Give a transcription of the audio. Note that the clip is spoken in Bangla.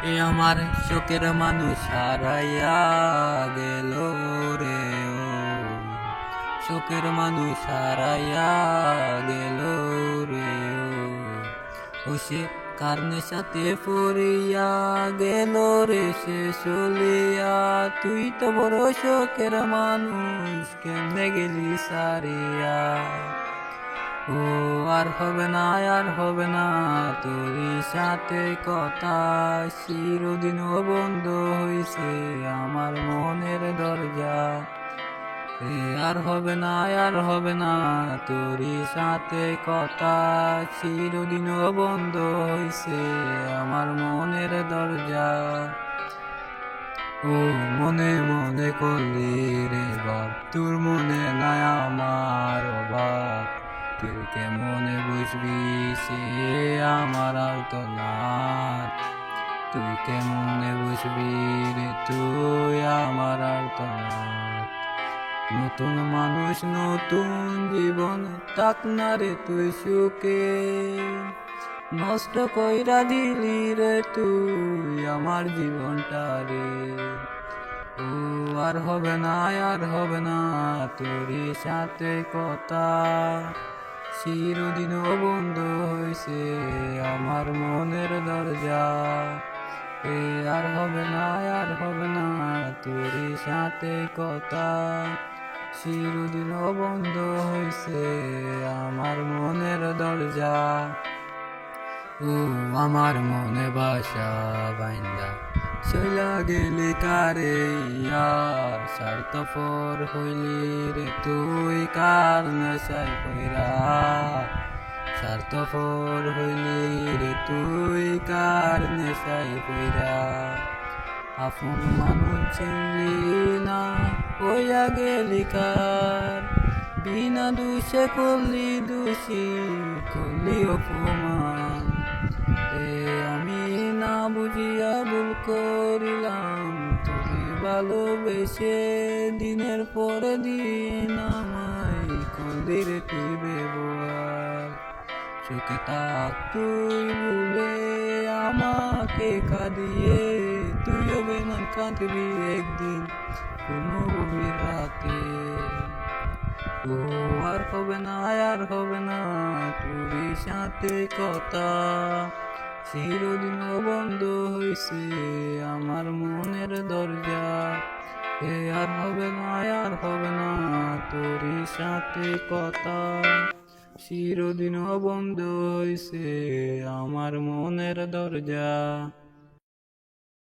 এ আমার শোকের মানুষ হারাইয়া গেল রে ও, শোকের মানুষ হারাইয়া গেল রে ও, সে কার নেশাতে পড়িয়া গেল রে সে চলিয়া। তুই তো বড় শোকের মানুষ, কেমনে গেলি সারিয়া। ও আর হবে না, আর হবে না তোরই সাথে কথা, চিরদিনও বন্ধ হইছে আমার মনের দরজা। আর হবে না, আর হবে না তোরই সাথে কথা, চিরদিনও বন্ধ হইছে আমার মনের দরজা। ও মনে মনে করলি রে বাপ, তোর মনে নাই আমার অভাব। তুই কেমনে বুঝবি সে আমার আর্তনাদ, তুই কেমনে বুঝবি রে তুই আমার আর্তনাদ। নতুন মানুষ নতুন জীবন, তাক না রে তুই সুখে, নষ্ট কইরা দিলি রে তুই আমার জীবনটা রে। ও আর হবে না, আর হবে না তোরই সাথে কথা, চিরদিনও বন্ধ হইছে আমার মনের দরজা। আর হবে না, আর হবে না তোরই সাথে কথা, চিরদিনও বন্ধ হইছে আমার মনের দরজা। ও আমার মনে বাসা বাইন্দা চইলা গেলি কারে ইয়ার, স্বার্থপর হইলি রে তুই কার নেশায় পইরা, স্বার্থপর হইলি রে তুই কার নেশায় পইরা। আপন মানুষ চিনলি না হইয়া গেলি কার, বিনা দোষে করলি দোষী করলি অপমান। আমি না বুঝিয়া ভুল করিলাম, তুই ভালোবেসে দিনের পর দিন আমায় করলি রে তুই ব্যবহার। চোখে তাক তুই ভুলে আমাকে কাঁদিয়ে, তুইও বেমান কাঁদবি একদিন কোনো গভীর রাতে। ও আর হবে না, আর হবে না তোরই সাথে কথা, চিরদিনও বন্ধ হইছে আমার মনের দরজা। আর হবে না, আর হবে না তোরই সাথে কথা, চিরদিনও বন্ধ হইছে আমার মনের দরজা।